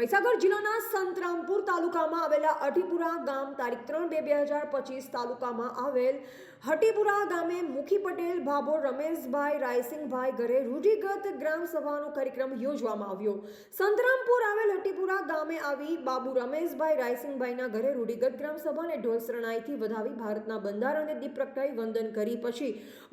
મહીસાગર જિલ્લાના સંતરામપુર તાલુકામાં આવેલા હટીપુરા ગામ તારીખ 3/2/2025 તાલુકામાં આવેલ હટીપુરા ગામે મુખી પટેલ ભાભોર રમેશભાઈ રાયસિંગભાઈ ઘરે રૂઢિગત ગ્રામ સભાનો કાર્યક્રમ યોજવામાં આવ્યો। સંતરામપુર આવેલ હટીપુરા ગામે આવી બાબુ રમેશભાઈ રાયસિંગભાઈના ઘરે રૂઢિગત ગ્રામ સભાને ઢોલ શરણાઈથી વધાવી ભારતના બંધારણને દીપ પ્રગટાવી વંદન કરી પછી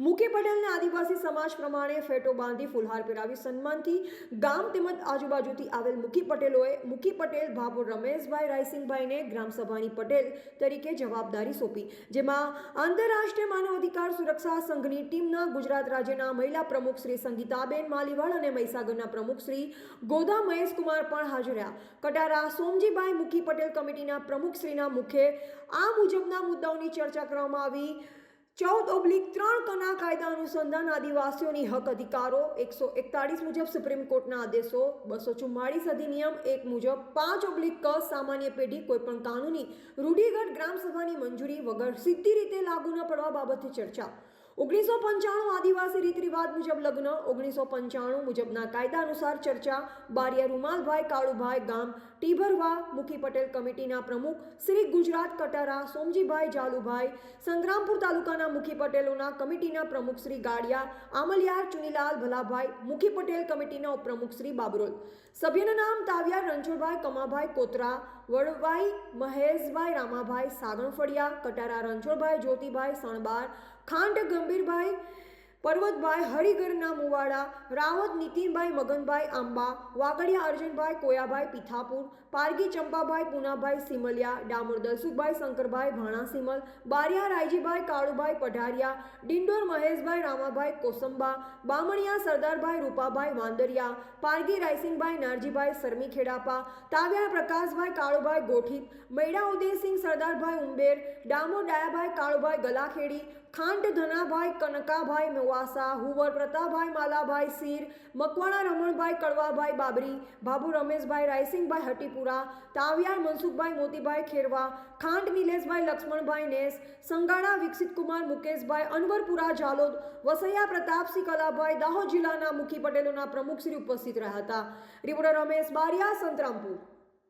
મુખી પટેલને આદિવાસી સમાજ પ્રમાણે ફેટો બાંધી ફુલહાર પહેરાવી સન્માનથી ગામ તેમજ આજુબાજુથી આવેલ મુખી પટેલોએ મુખી પટેલ ભાભોર રમેશભાઈ રાયસિંગભાઈને ગ્રામસભાની પટેલ તરીકે જવાબદારી સોંપી, જેમાં આંતરરાષ્ટ્રીય માનવ અધિકાર સુરક્ષા સંઘની ટીમના ગુજરાત રાજ્યના મહિલા પ્રમુખ શ્રી સંગીતાબેન માલીવાડ અને મહીસાગરના પ્રમુખ શ્રી ગોધા મહેશકુમાર પણ હાજર રહ્યા। કટારા સોમજીભાઈ મુખી પટેલ કમિટીના પ્રમુખ શ્રીના મુખે આ મુજબના મુદ્દાઓની ચર્ચા કરવામાં આવી। 14/3 કના કાયદા અનુસંધાન આદિવાસીઓની હક અધિકારો 141 મુજબ સુપ્રીમ કોર્ટના આદેશો 244 અધિનિયમ 1 મુજબ 5/ક સામાન્ય પેઢી કોઈપણ કાનૂની રૂઢિગત ગ્રામસભાની મંજૂરી વગર સીધી રીતે લાગુ ન પડવા બાબતે ચર્ચા। 1995 આદિવાસી રીત રિવાજ મુજબ લગ્ન 1995 મુજબના કાયદા અનુસાર ચર્ચા। બારિયા રૂમાલભાઈ કાળુભાઈ ગામ ટીભરવા મુખી પટેલ કમિટીના પ્રમુખ શ્રી ગુજરાત કટારા સોમજીભાઈ જાલુભાઈ સંગ્રામપુર તાલુકાના મુખી પટેલોના કમિટીના પ્રમુખ શ્રી ગાડિયા આમલિયાર ચુનીલાલ ભલાભાઈ મુખી પટેલ કમિટીના ઉપપ્રમુખ શ્રી બાબરોલ। સભ્યના નામ તાવિયાર રણછોડભાઈ કમાભાઈ કોતરા વડવાઈ મહેશભાઈ રામાભાઈ સાગણફળિયા કટારા રણછોડભાઈ જ્યોતિભાઈ સણબાર ખાંડ ગંભીરભાઈ પર્વતભાઈ હરિગરના મુવાડા રાવત નીતિનભાઈ મગનભાઈ આંબા વાગડિયા અર્જુનભાઈ કોયાભાઈ પીથાપુર પારગી ચંપાભાઈ પૂનાભાઈ સિમલિયા ડામોર દલસુખભાઈ શંકરભાઈ ભાણા સિમલ બારિયા રાયજીભાઈ કાળુભાઈ પઢારિયા ડિંડોર મહેશભાઈ રામાભાઈ કોસંબા બામણિયા સરદારભાઈ રૂપાભાઈ વાંદરિયા પારગી રાયસિંગભાઈ નારજીભાઈ સરમી ખેડાપા તાવ્યા પ્રકાશભાઈ કાળુભાઈ ગોઠીત મૈડા ઉદયસિંહ સરદારભાઈ ઉંબેર ડામોર ડાયાભાઈ કાળુભાઈ ગલાખેડી ખાંટ ધનાભાઈ કનકાભાઈ મેવાસા હુવર પ્રતાપભાઈ માલાભાઈ સીર મકવાણા રમણભાઈ કડવાભાઈ બાબરી બાબુ રમેશભાઈ રાયસિંગભાઈ હટીપુરા તાવિયાર મનસુખભાઈ મોતીભાઈ ખેરવા ખાંટ નિલેશભાઈ લક્ષ્મણભાઈ નેસ સંગાડા વિકસિતકુમાર મુકેશભાઈ અનવરપુરા જાલોદ વસૈયા પ્રતાપસિંહ કલાભાઈ દાહોદ જિલ્લાના મુખી પટેલોના પ્રમુખ શ્રી ઉપસ્થિત રહ્યા હતા। રિપોર્ટર રમેશ બારિયા સંતરામપુર।